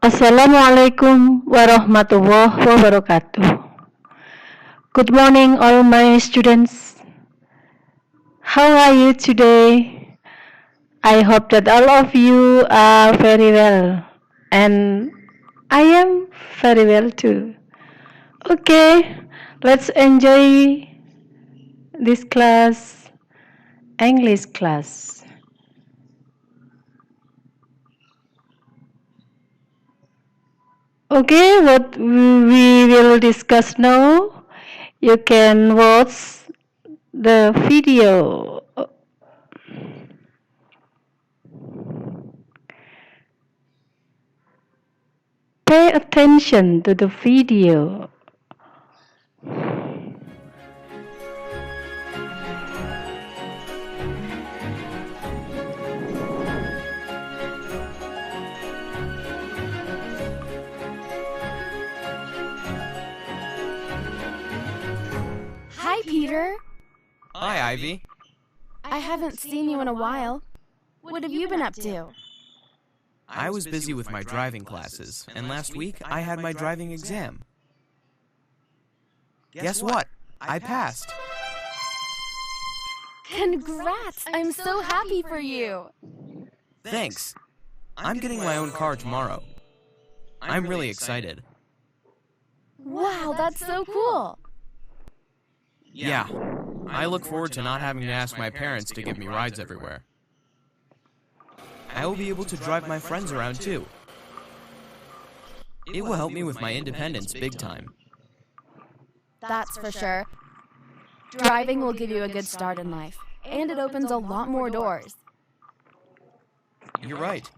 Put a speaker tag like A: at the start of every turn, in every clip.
A: Assalamualaikum warahmatullahi wabarakatuh. Good morning, all my students. How are you today? I hope that all of you are very well, and I am very well too. Okay, let's enjoy this class, English class. Okay, what we will discuss now, you can watch the video. Pay attention to the video.
B: Hi, Peter.
C: Hi, Ivy.
B: I haven't seen you in a while. What have you been up to?
C: I was busy with my driving classes, and last week I had my driving exam. Guess what? I passed.
B: Congrats! I'm so happy for you.
C: Thanks. I'm getting my own car tomorrow. I'm really excited.
B: Wow, that's so cool.
C: Yeah, I look forward to not having to ask my parents to give me rides everywhere. I will be able to drive my friends around too. It will help me with my independence big time.
B: That's for sure. Driving will give you a good start in life, and it opens a lot more doors.
C: You're right.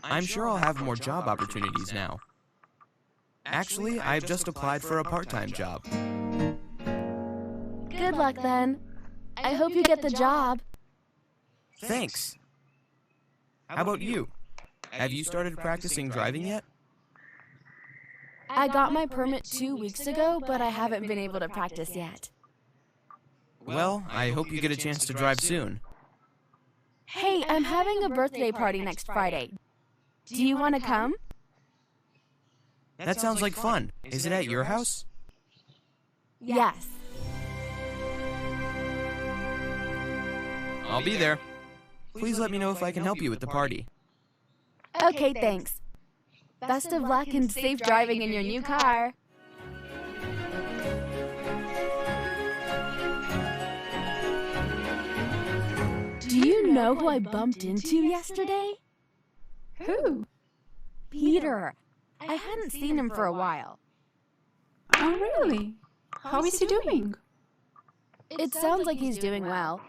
C: I'm sure I'll have more job opportunities now. Actually, I've just applied for a part-time job.
B: Good luck then. I hope you get the job.
C: Thanks. How about you? Have you started practicing driving yet?
B: I got my permit 2 weeks ago, but I haven't been able to practice yet.
C: Well, I hope you get a chance to drive soon.
B: Hey, I'm having a birthday party next Friday. Do you want to come?
C: That sounds like fun. Is it at your house?
B: Yes.
C: I'll be there. Please let me know if I can help you with the party.
B: Okay, thanks. Best of luck and safe driving in your new car. Do you know who I bumped into yesterday?
D: Who?
B: Peter. I hadn't seen him for a while.
D: Oh, really? How is he doing?
B: It sounds like he's doing well.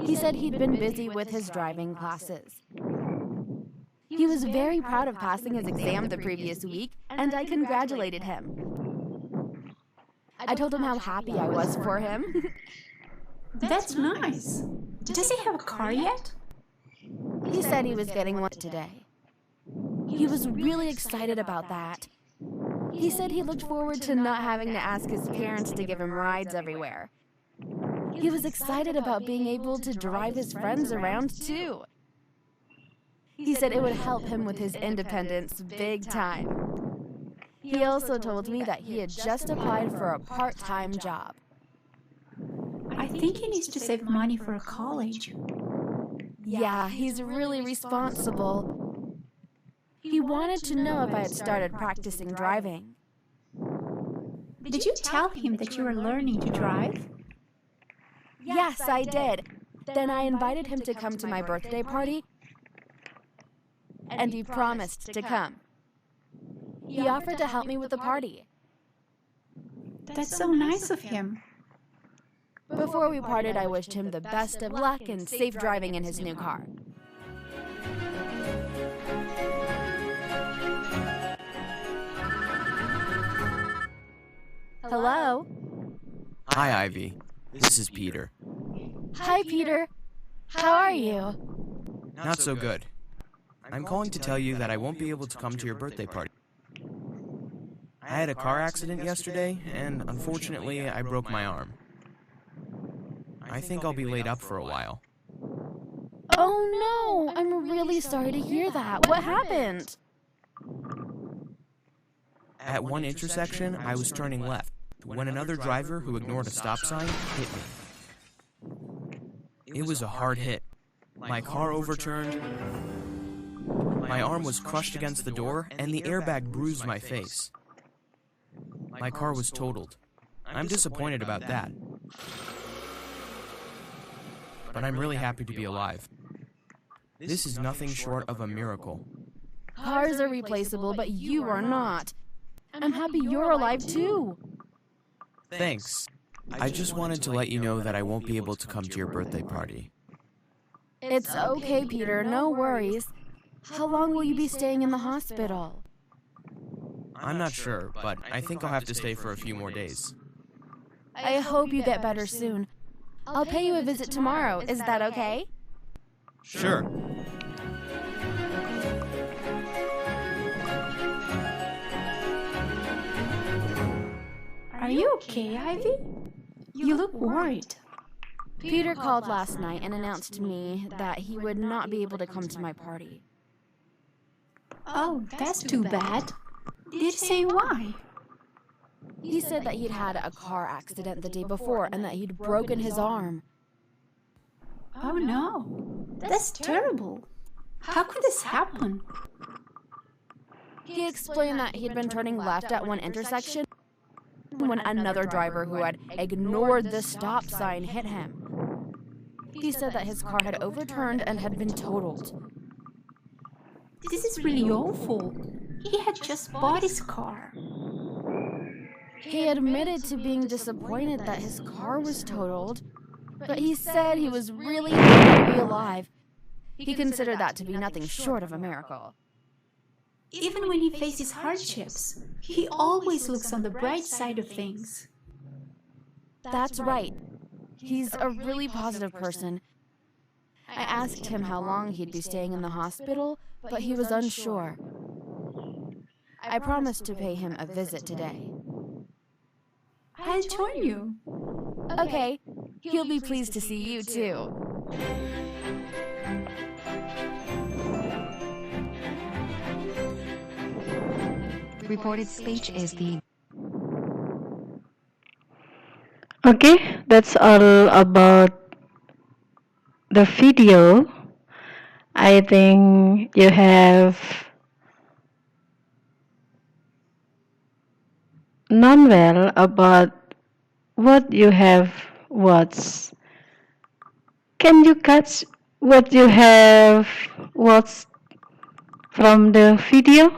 B: He said he'd been busy with his driving classes. He was very proud of passing his exam the previous week, and I congratulated him. I told him how happy I was for him.
D: That's nice. Does he have a car yet?
B: He said he was getting one today. He was really excited about that. He said he looked forward to not having to ask his parents to give him rides everywhere. He was excited about being able to drive his friends around too. He said it would help him with his independence big time. He also told me that he had just applied for a part-time job.
D: I think he needs to save money for college.
B: Yeah, he's really responsible. He wanted to know if I had started practicing driving.
D: Did you tell him that you were learning to drive?
B: Yes, I did. Then I invited him to come to my birthday party, and he promised to come. He offered to help me with the party.
D: That's so nice of him.
B: Before we parted, I wished him the best of luck and safe driving in his new car. Hello?
C: Hi, Ivy. This is Peter.
B: Hi, Peter. How are you?
C: Not so good. I'm calling to tell you that I won't be able to come to your birthday party. I had a car accident yesterday, and unfortunately, I broke my arm. I think I'll be laid up for a while.
B: Oh no, I'm really sorry to hear that. What happened?
C: At one intersection, I was turning left when another driver who ignored a stop sign hit me. It was a hard hit. My car overturned, my arm was crushed against the door, and the airbag bruised my face. My car was totaled. I'm disappointed about that. But I'm really happy to be alive. This is nothing short of a miracle.
B: Cars are replaceable, but you are not. I'm happy you're alive too.
C: Thanks. I just wanted to let you know that I won't be able to come to your birthday party.
B: It's okay, Peter, no worries. How long will you be staying in the hospital?
C: I'm not sure, but I think I'll have to stay for a few more days.
B: I hope you get better soon. I'll pay you a visit tomorrow. Is that okay?
C: Sure.
D: Are you okay, Ivy? You look worried.
B: Peter called last night and announced to me that he would not be able to come to my party.
D: Oh, that's too bad. Did he say why?
B: He said that he'd had a car accident the day before and that he'd broken his arm.
D: Oh no, that's terrible. How could this happen?
B: He explained that he'd been turning left at one intersection when another driver who had ignored the stop sign hit him. He said that his car had overturned and had been totaled.
D: This is really awful. He had just bought his car.
B: He admitted to being disappointed that his car was totaled, but he said he was really happy to be alive. He considered that to be nothing short of a miracle.
D: Even when he faces hardships, he always looks on the bright side of things.
B: That's right. He's a really positive person. I asked him how long he'd be staying in the hospital, but he was unsure. I promised to pay him a visit today.
D: I'll join you.
B: Okay, he'll be pleased to see you too.
E: Reported speech is the...
A: Okay, that's all about the video. I think you have known well about what you have watched. Can you catch what you have watched from the video?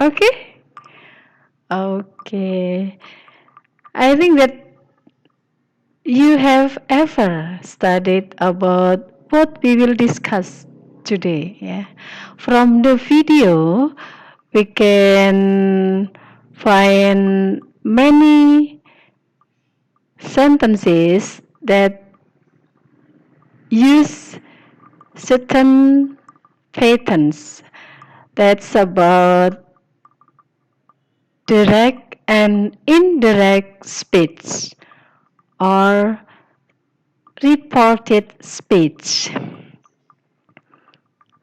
A: Okay? Okay. I think that you have ever studied about what we will discuss today. Yeah. From the video, we can find many sentences that use certain patterns. That's about direct and indirect speech or reported speech.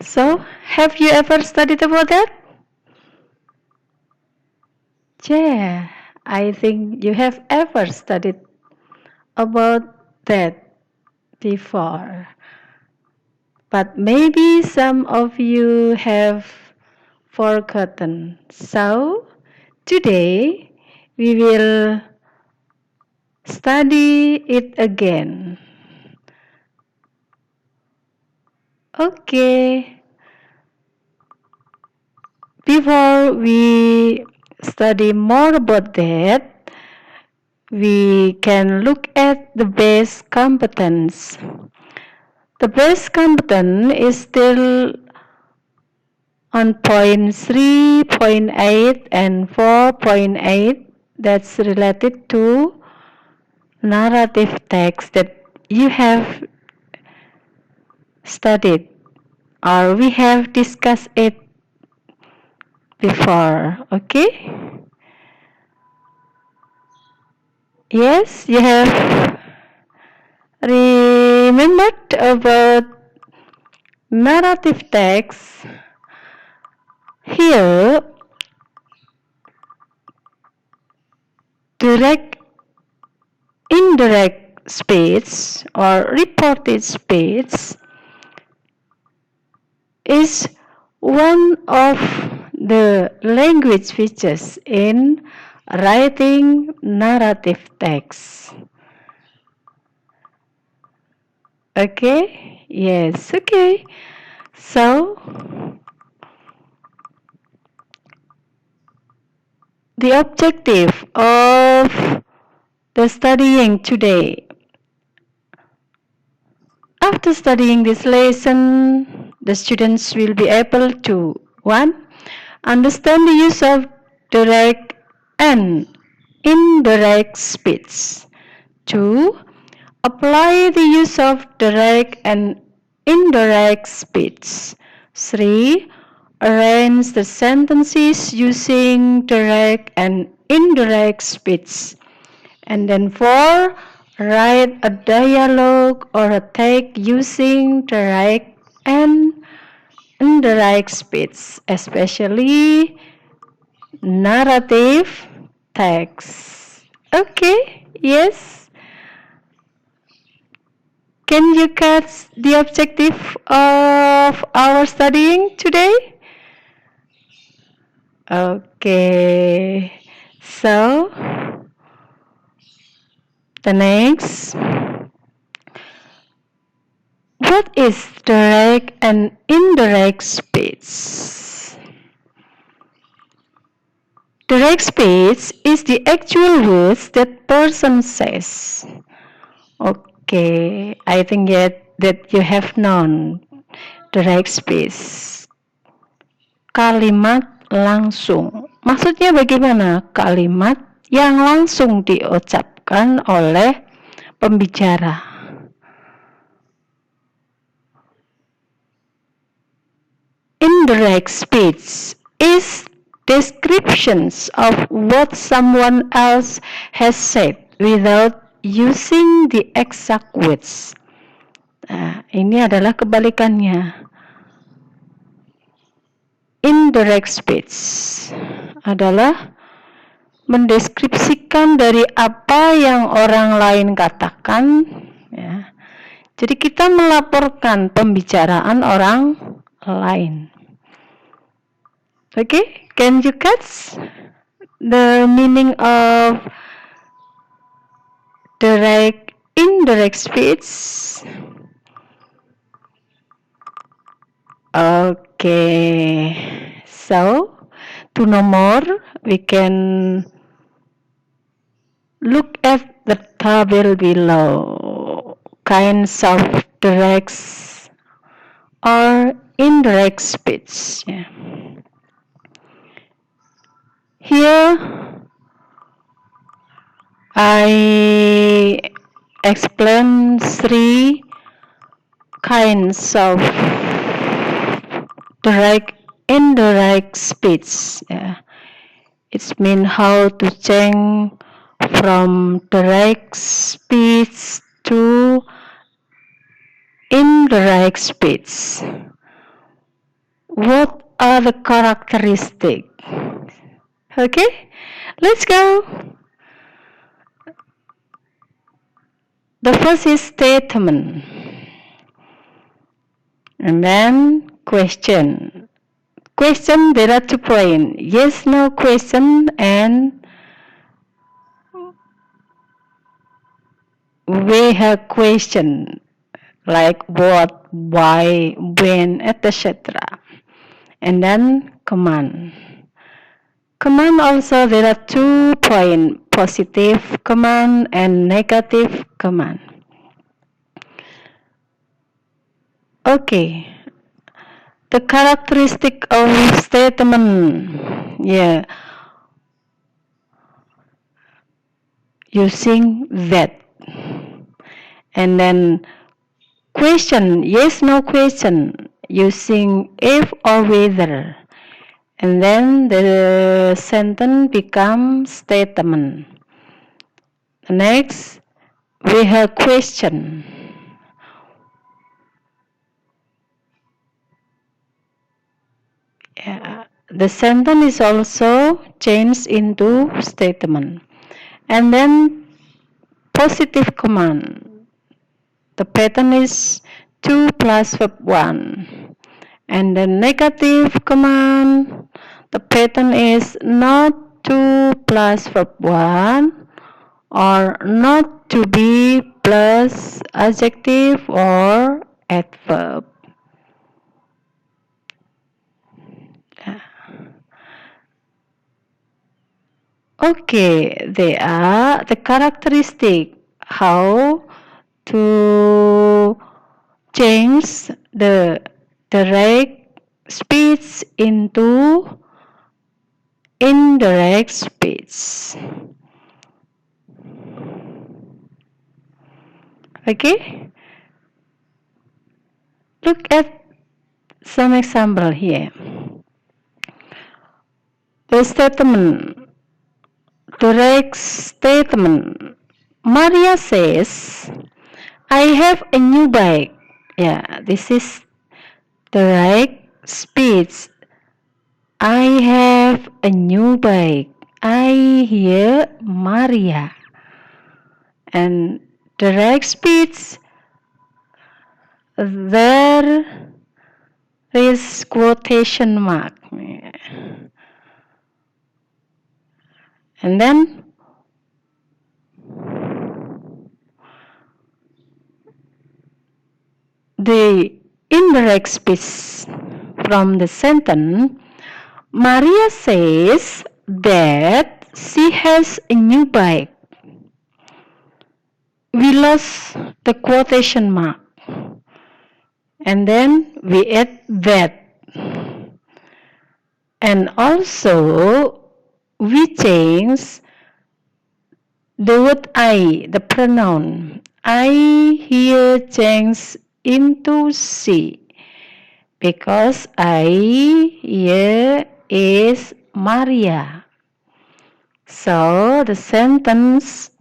A: So, have you ever studied about that? Yeah, I think you have ever studied about that before. But maybe some of you have forgotten. So, today we will study it again. Okay. Before we study more about that, we can look at the base competence. The base competence is still on point 3.8 and 4.8. That's related to narrative text that you have studied or we have discussed it before. Okay? Yes, you have remembered about narrative text. Here, direct, indirect speech or reported speech is one of the language features in writing narrative text. Okay? Yes, okay. So, the objective of the studying today. After studying this lesson, the students will be able to 1. Understand the use of direct and indirect speech. 2. Apply the use of direct and indirect speech. 3. Arrange the sentences using direct and indirect speech. And then 4. Write a dialogue or a text using direct and indirect speech, especially narrative text. Okay, yes. Can you catch the objective of our studying today? Okay, so the next, what is direct and indirect speech? Direct speech is the actual words that person says. Okay, I think that you have known direct speech. Kalimat langsung. Maksudnya bagaimana? Kalimat yang langsung diucapkan oleh pembicara. Indirect speech is descriptions of what someone else has said without using the exact words. Nah, ini adalah kebalikannya. Indirect speech adalah mendeskripsikan dari apa yang orang lain katakan, ya. Jadi kita melaporkan pembicaraan orang lain. Okay, can you catch the meaning of direct, indirect speech? Okay, so to know more, we can look at the table below. Kinds of direct or indirect speech. Yeah. Here, I explain 3 kinds of direct, indirect speech. Yeah. It means how to change from direct speech to indirect speech. What are the characteristics? Okay, let's go. The first is statement. And then question. Question, there are 2 points. Yes, no question and we have question like what, why, when, etc. And then command. Command also there are 2 points, positive command and negative command. Okay. The characteristic of statement, yeah, using that. And then question, yes, no question, using if or whether. And then the sentence becomes statement. Next, we have question. Yeah. The sentence is also changed into statement. And then positive command. The pattern is 2 plus verb 1. And the negative command, the pattern is not 2 plus verb 1 or not to be plus adjective or adverb. Okay, they are the characteristic how to change the direct speech into indirect speech. Okay, look at some example here. The statement, direct statement. Maria says, I have a new bike. Yeah, this is direct speech. I have a new bike. I hear Maria. And direct speech, there is quotation mark. And then the indirect speech from the sentence, Maria says that she has a new bike. We lost the quotation mark. And then we add that. And also we change the word I, the pronoun. I here change into she because I here is Maria. So the sentence,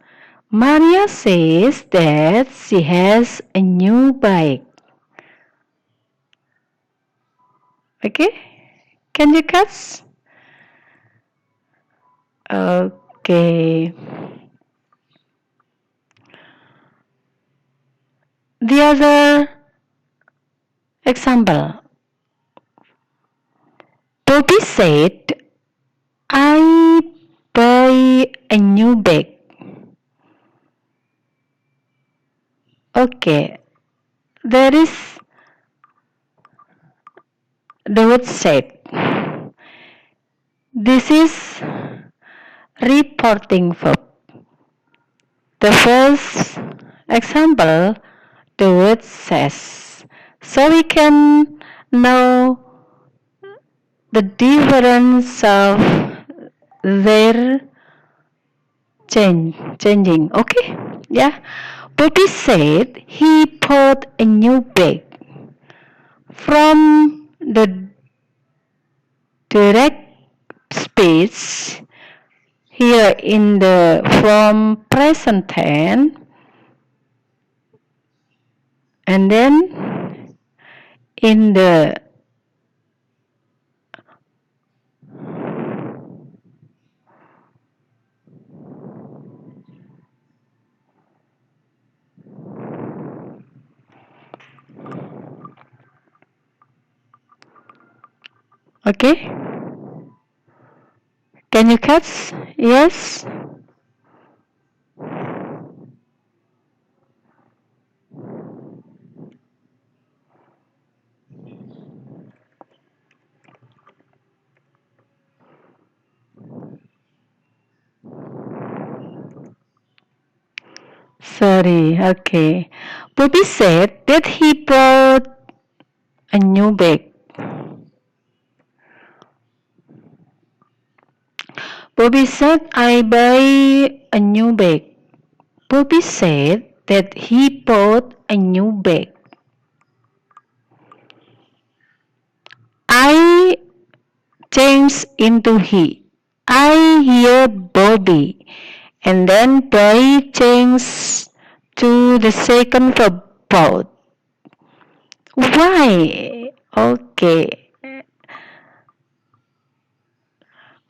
A: Maria says that she has a new bike. Okay? Can you catch? Okay. The other example. Bobby said, I buy a new bag. Okay. There is the word said. This is reporting verb. The first example, the word says. So we can know the difference of their changing. Okay? Yeah. Bobby said he bought a new bag. From the direct speech, here in the from present tense, and then in the okay, can you catch? Yes. Sorry, okay. Bobby said that he bought a new bag. Bobby said, I buy a new bag. Bobby said that he bought a new bag. I changed into he. I hear Bobby and then they change to the second verb bought. Why? Okay.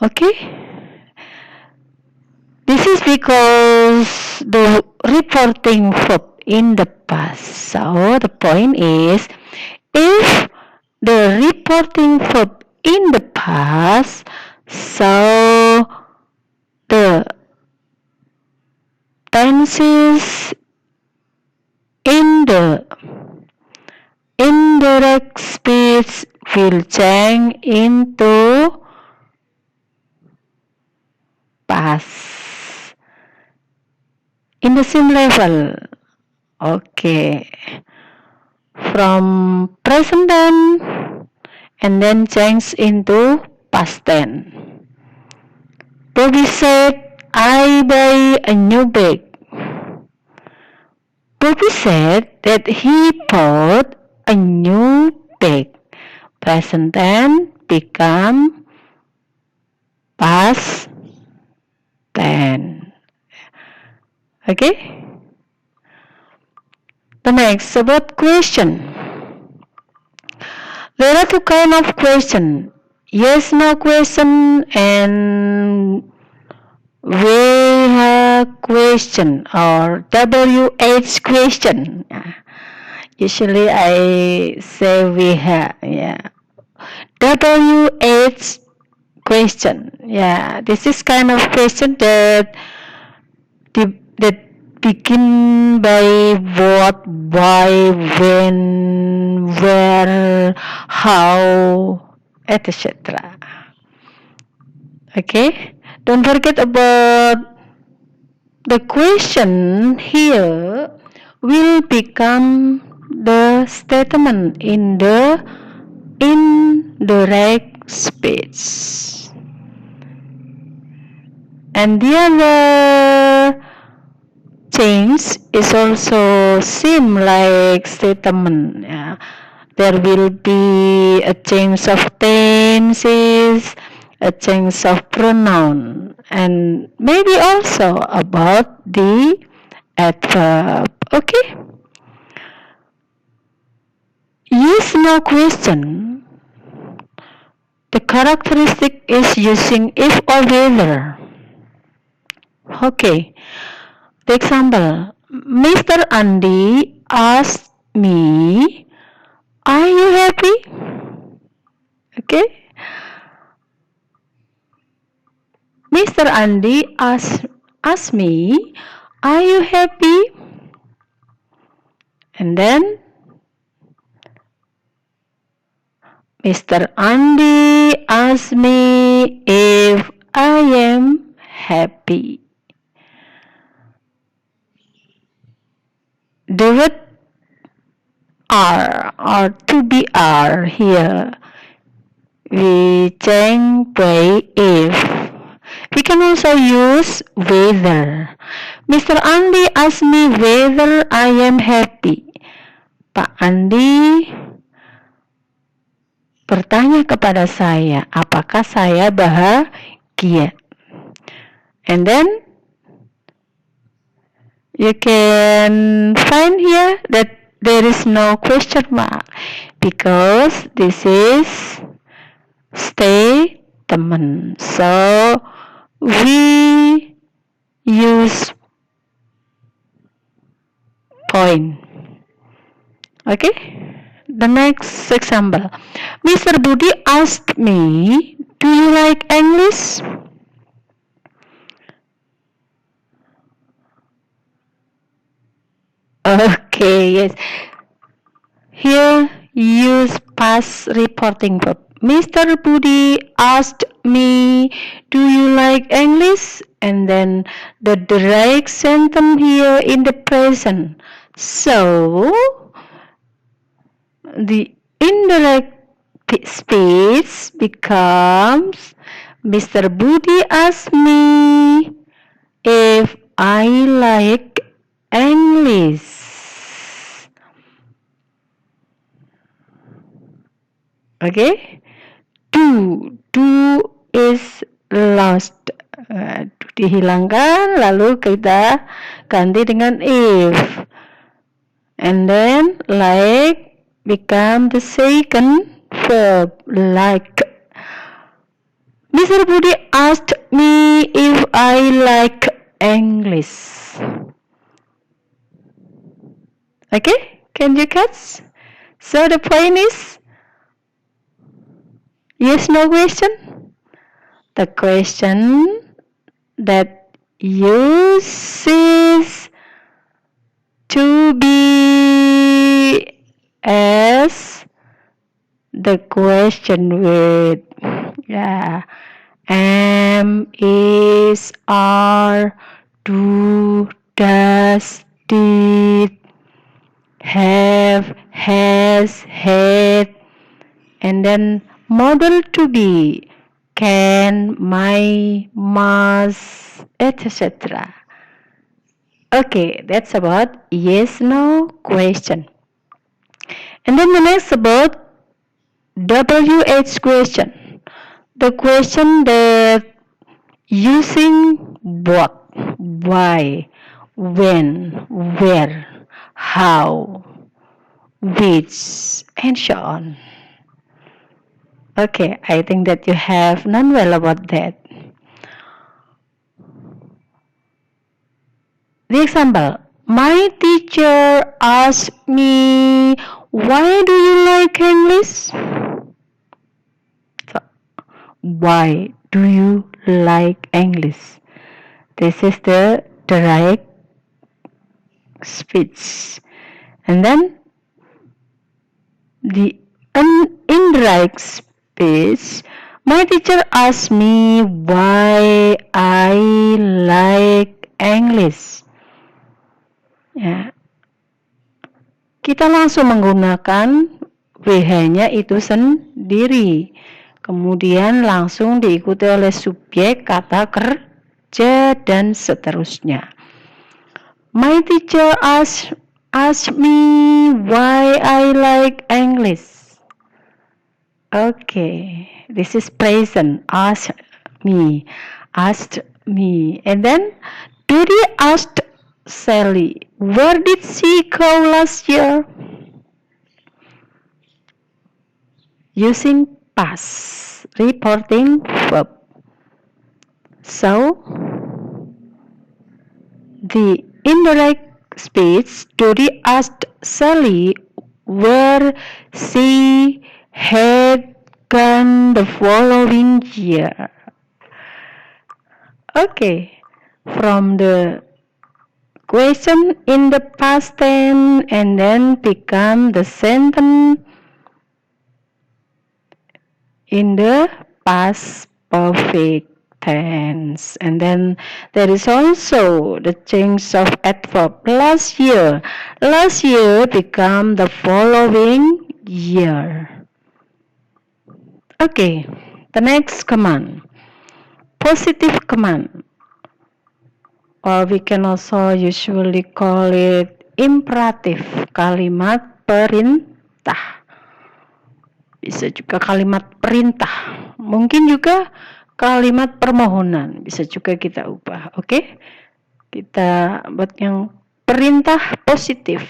A: Okay. This is because the reporting verb in the past. So the point is, if the reporting verb in the past, so the tenses in the indirect speech will change into past in the same level. Okay, from present tense and then change into past tense. Bobby said, I buy a new bag. Bobby said that he bought a new bag. Present tense become past tense. Okay? The next about question. There are two kind of question. Yes, no question and WH question or WH question. Usually I say WH. Yeah. WH question. Yeah. This is kind of question that begin by what, why, when, where, how, etc. Okay, don't forget about the question here will become the statement in the indirect speech. And the other change is also same like statement. Yeah. There will be a change of tenses, a change of pronoun, and maybe also about the adverb. Okay? Yes, no question. The characteristic is using if or whether. Okay. The example, Mr. Andy asked me, are you happy? Okay. Mr. Andy asked me, are you happy? And then Mr. Andy asked me if I am happy. The word are or to be are here we change by if. We can also use whether. Mr. Andy asked me whether I am happy. Pak Andi bertanya kepada saya, apakah saya bahagia? And then you can find here that there is no question mark because this is statement. So we use point. Okay? The next example. Mr. Budi asked me, do you like English? Okay, yes. Here use past reporting verb. Mr. Budi asked me, do you like English? And then the direct sentence here in the present. So, the indirect speech becomes, Mr. Budi asked me if I like English. Okay? Do is lost. Dihilangkan, lalu kita ganti dengan if. And then like become the second verb, like. Mr. Budi asked me if I like English. Okay, can you catch? So the point is yes, no question. The question that uses to be as the question word. Yeah. Am, is, are, do, does, did, have, has, had, and then model to be, can, might, must, etc. Okay, that's about yes, no question. And then the next about WH question. The question that using what, why, when, where, how, which, and so on. Okay, I think that you have known well about that. The example, my teacher asked me, why do you like English? So, why do you like English? This is the direct speech. And then the indirect speech, my teacher asked me why I like English. Ya, kita langsung menggunakan WH-nya itu sendiri. Kemudian langsung diikuti oleh subjek, kata kerja, dan seterusnya. My teacher asked me why I like English. Okay, this is present. Asked me. And then, Dodi asked Sally, where did she go last year? Using past reporting verb. So, the indirect speech, Dodi asked Sally where she had gone the following year. Okay, from the question in the past tense and then become the sentence in the past perfect tense. And then there is also the change of adverb. Last year become the following year. Okay, the next command, positive command, or we can also usually call it imperative, kalimat perintah. Bisa juga kalimat perintah, mungkin juga kalimat permohonan, bisa juga kita ubah. Oke, kita buat yang perintah positif.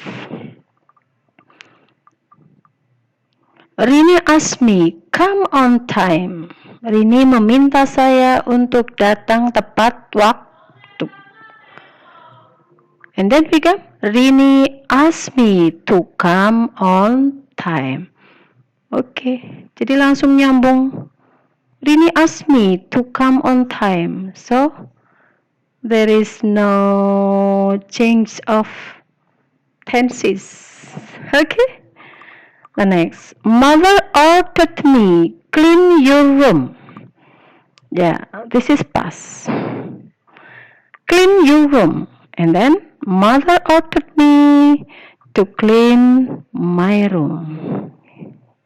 A: Rini asked me, come on time. Rini meminta saya untuk datang tepat waktu. And then become, Rini asked me to come on time. Oke, jadi langsung nyambung. Rini asked me to come on time. So, there is no change of tenses. Okay? The next, mother ordered me clean your room. Yeah, this is past. Clean your room. And then, mother ordered me to clean my room.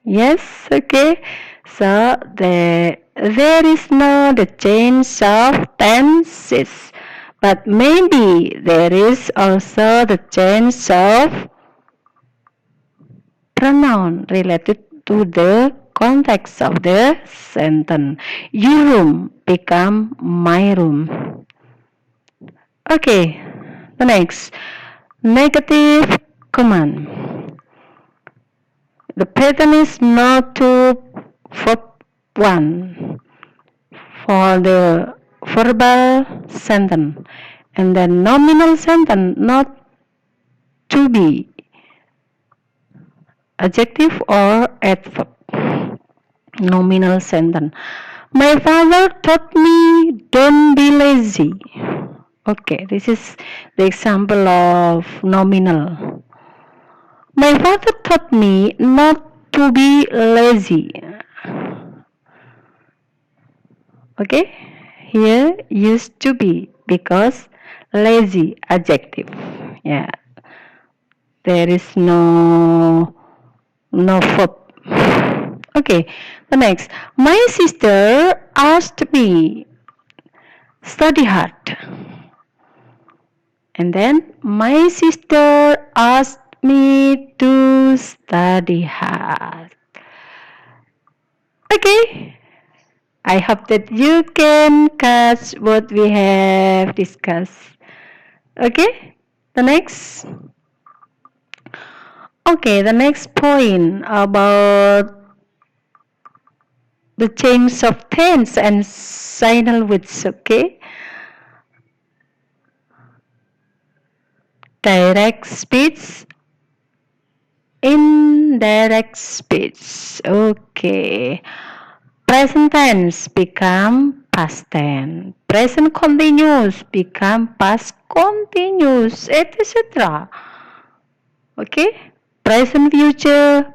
A: Yes, okay. So, there is no the change of tenses. But maybe there is also the change of pronoun related to the context of the sentence. Your room become my room. Okay, the next. Negative command. The pattern is not to verb 1 for the verbal sentence, and then nominal sentence not to be adjective or adverb. Nominal sentence. My father taught me don't be lazy. Okay, this is the example of nominal. My father taught me not to be lazy. Okay, here used to be because lazy adjective. Yeah, there is no verb. Okay, the next. My sister asked me study hard. And then my sister asked me to study hard. Okay, I hope that you can catch what we have discussed. Okay, the next. Okay, the next point about the change of tense and signal words. Okay, direct speech, indirect speech. Okay. Present tense become past tense. Present continuous become past continuous, etc. Okay? Present future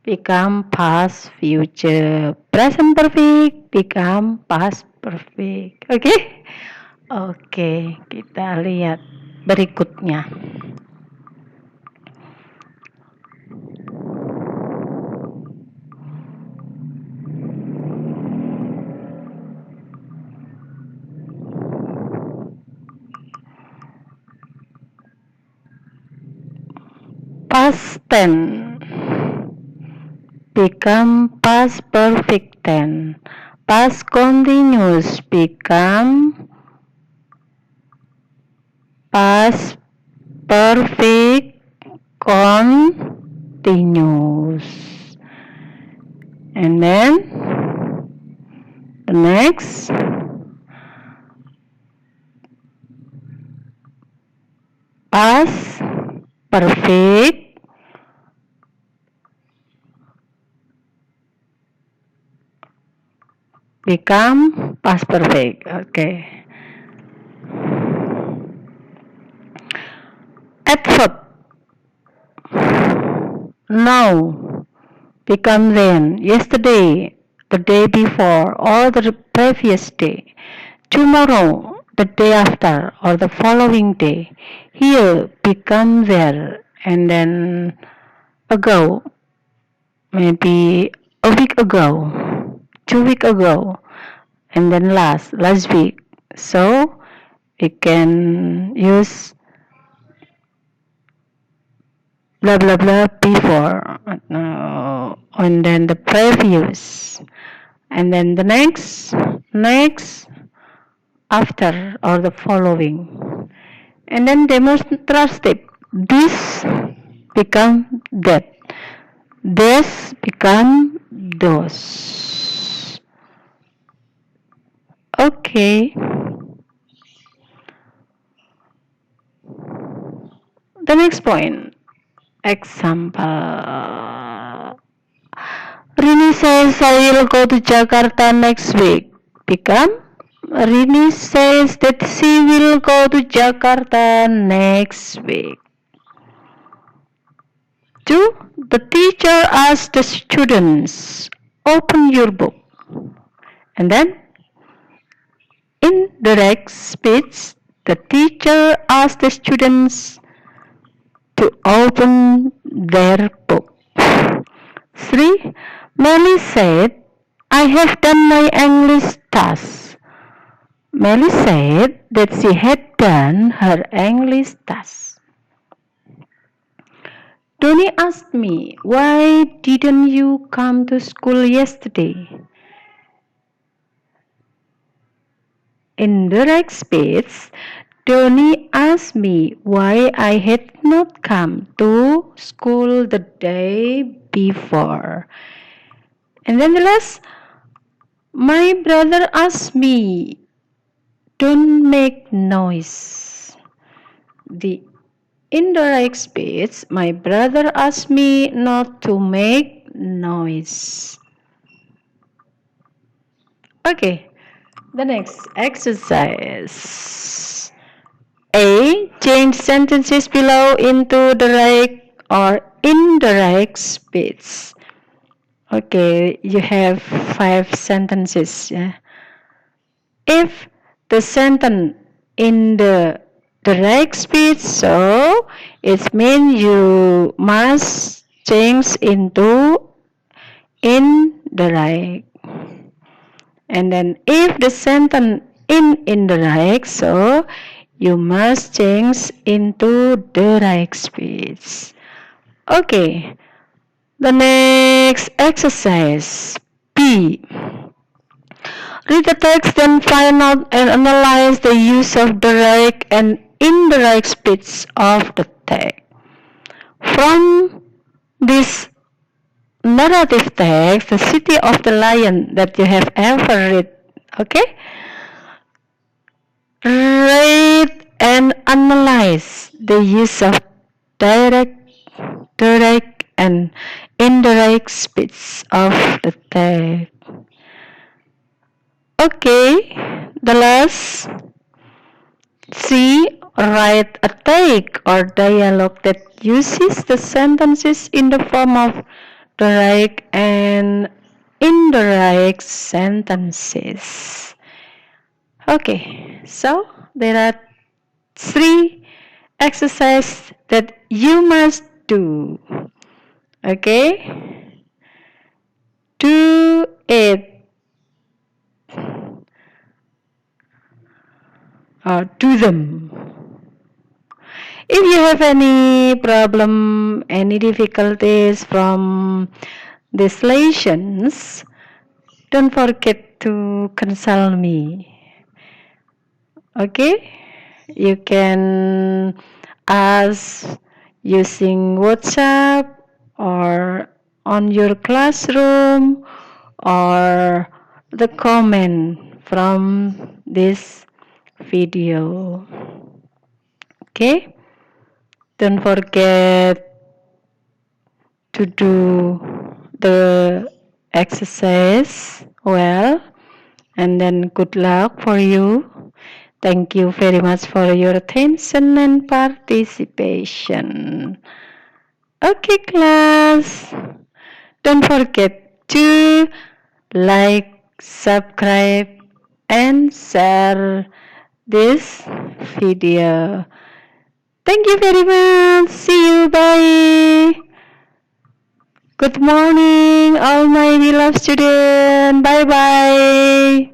A: become past future. Present perfect become past perfect. Okay? Oke, kita lihat berikutnya. Past tense become past perfect tense. Past continuous become past perfect continuous. And then the next past perfect become past perfect. Okay. Adverb now become then, yesterday, the day before, or the previous day, tomorrow, the day after, or the following day. Here become there, and then ago, maybe a week ago, 2 weeks ago, and then last week. So we can use blah blah blah before, and then the previous, and then the next after, or the following, and then demonstrative. This become that, this become those. Okay, the next point. Example. Rini says I will go to Jakarta next week. Become Rini says that she will go to Jakarta next week. 2. The teacher asked the students, open your book. And then in direct speech, the teacher asked the students to open their book. 3. Melly said, I have done my English task. Melly said that she had done her English task. Donnie asked me, why didn't you come to school yesterday? In direct speech, Donnie asked me why I had not come to school the day before. And then the last, my brother asked me, don't make noise. The indirect speech, my brother asked me not to make noise. Okay, the next exercise. A. Change sentences below into direct or indirect speech. Okay, you have 5 sentences. Yeah. If the sentence in the direct speech, so it means you must change into indirect. And then if the sentence in indirect, so you must change into direct speech. Okay, the next exercise B. Read the text, then find out and analyze the use of direct and indirect speech of the text. From this narrative text, The City of the Lion, that you have ever read, okay? Read and analyze the use of direct and indirect speech of the text. Okay, the last C. Write a take or dialogue that uses the sentences in the form of direct and indirect sentences. Okay, so there are 3 exercises that you must do. Okay, do it or do them. If you have any problem, any difficulties from these lessons, don't forget to consult me. Okay? You can ask using WhatsApp or on your classroom or the comment from this video. Okay? Don't forget to do the exercise well, and then good luck for you. Thank you very much for your attention and participation. Okay, class. Don't forget to like, subscribe, and share this video. Thank you very much. See you. Bye. Good morning, all my beloved students. Bye bye.